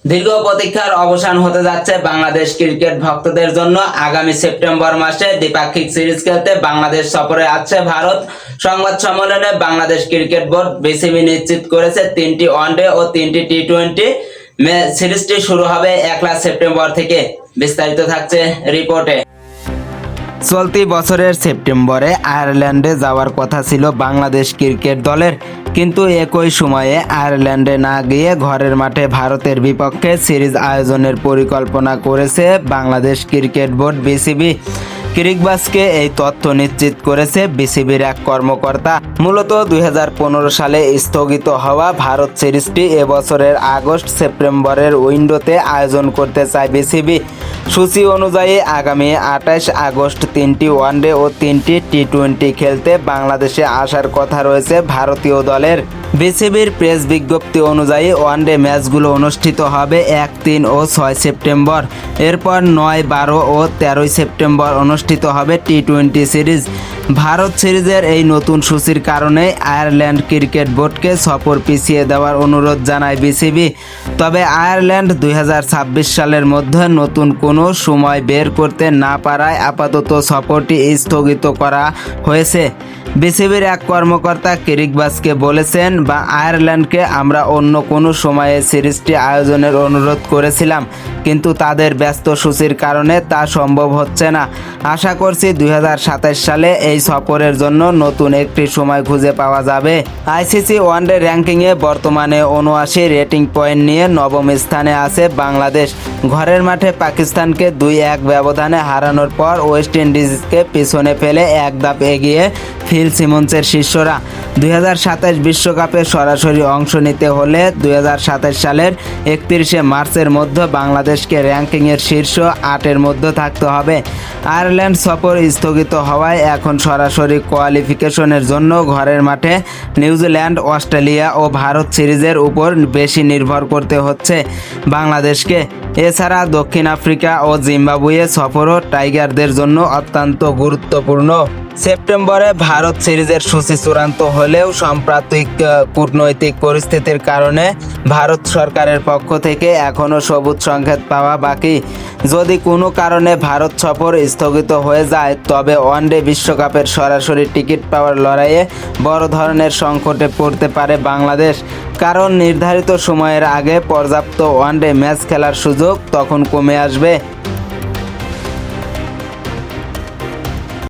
দীর্ঘ প্রতীক্ষার অবসান হতে যাচ্ছে বাংলাদেশ ক্রিকেট ভক্তদের জন্য। আগামী সেপ্টেম্বর মাসে দ্বিপাক্ষিক সিরিজ খেলতে বাংলাদেশ সফরে আসছে ভারত। সংবাদ সম্মেলনে বাংলাদেশ ক্রিকেট বোর্ড বিসিবি নিশ্চিত করেছে 3টি ওয়ানডে ও 3টি টি-20 সিরিজটি শুরু হবে 1 সেপ্টেম্বর থেকে। বিস্তারিত থাকছে রিপোর্টে। চলতি বছরের সেপ্টেম্বরে আয়ারল্যান্ডে যাওয়ার কথা ছিল বাংলাদেশ ক্রিকেট দলের, কিন্তু একই সময়ে আয়ারল্যান্ডে না গিয়ে ঘরের মাঠে ভারতের বিপক্ষে সিরিজ আয়োজনের পরিকল্পনা করেছে বাংলাদেশ ক্রিকেট বোর্ড বিসিবি। ক্রিকবাসকে এই তথ্য নিশ্চিত করেছে বিসিবির এক কর্মকর্তা। মূলত 2015 সালে স্থগিত হওয়া ভারত সিরিজটি এবছরের আগস্ট সেপ্টেম্বরের উইন্ডোতে আয়োজন করতে চায় বিসিবি। সূচি অনুযায়ী আগামী 28 আগস্ট 3টি ওয়ানডে ও 3টি টি-20 খেলতে বাংলাদেশে আসার কথা রয়েছে ভারতীয় দলের। বিসিবির প্রেস বিজ্ঞপ্তি অনুযায়ী ওয়ানডে ম্যাচগুলো অনুষ্ঠিত হবে 1, 3 ও 6 সেপ্টেম্বর। এরপর 9, 12 ও 13 সেপ্টেম্বর অনুষ্ঠিত হবে টি-20 সিরিজ। ভারত সিরিজের এই নতুন সূচির কারণে আয়ারল্যান্ড ক্রিকেট বোর্ডকে সফর পিছিয়ে দেওয়ার অনুরোধ জানায় বিসিবি। তবে আয়ারল্যান্ড 2026 সালের মধ্যে নতুন কোনো সময় বের করতে না পারায় আপাতত সফরটি স্থগিত করা হয়েছে। বিসিবির এক কর্মকর্তা ক্রিকবাসকে বলেছেন, আয়ারল্যান্ডকে আমরা অন্য কোনো সময়ে সিরিজটি আয়োজনের অনুরোধ করেছিলাম, কিন্তু তাদের ব্যস্ত সূচির কারণে তা সম্ভব হচ্ছে না। আশা করছি 2027 সালে এই সফরের জন্য নতুন একটি সময় খুঁজে পাওয়া যাবে। আইসিসি ওয়ানডে র্যাঙ্কিংয়ে বর্তমানে 79 রেটিং পয়েন্ট নিয়ে নবম স্থানে আছে বাংলাদেশ। ঘরের মাঠে পাকিস্তানকে 2-1 ব্যবধানে হারানোর পর ওয়েস্ট ইন্ডিজকে পিছনে ফেলে এক ধাপ এগিয়ে ফিল সিমন্সের শিষ্যরা। 2027 বিশ্বকাপে সরাসরি অংশ নিতে হলে 2027 সালের 31 মার্চের মধ্যে বাংলাদেশকে র্যাঙ্কিংয়ের শীর্ষ 8-এর মধ্যে থাকতে হবে। আয়ারল্যান্ড সফর স্থগিত হওয়ায় এখন সরাসরি কোয়ালিফিকেশনের জন্য ঘরের মাঠে নিউজিল্যান্ড, অস্ট্রেলিয়া ও ভারত সিরিজের উপর বেশি নির্ভর করতে হচ্ছে বাংলাদেশকে। এছাড়া দক্ষিণ আফ্রিকা ও জিম্বাবুয়ে সফরও টাইগারদের জন্য অত্যন্ত গুরুত্বপূর্ণ। সেপ্টেম্বরে ভারত সিরিজের সূচি চূড়ান্ত হলেও সাম্প্রতিক কূটনৈতিক পরিস্থিতির কারণে ভারত সরকারের পক্ষ থেকে এখনও সবুজ সংকেত পাওয়া বাকি। যদি কোনো কারণে ভারত সফর স্থগিত হয়ে যায়, তবে ওয়ানডে বিশ্বকাপের সরাসরি টিকিট পাওয়ার লড়াইয়ে বড় ধরনের সংকটে পড়তে পারে বাংলাদেশ। কারণ নির্ধারিত সময়ের আগে পর্যাপ্ত ওয়ানডে ম্যাচ খেলার সুযোগ তখন কমে আসবে।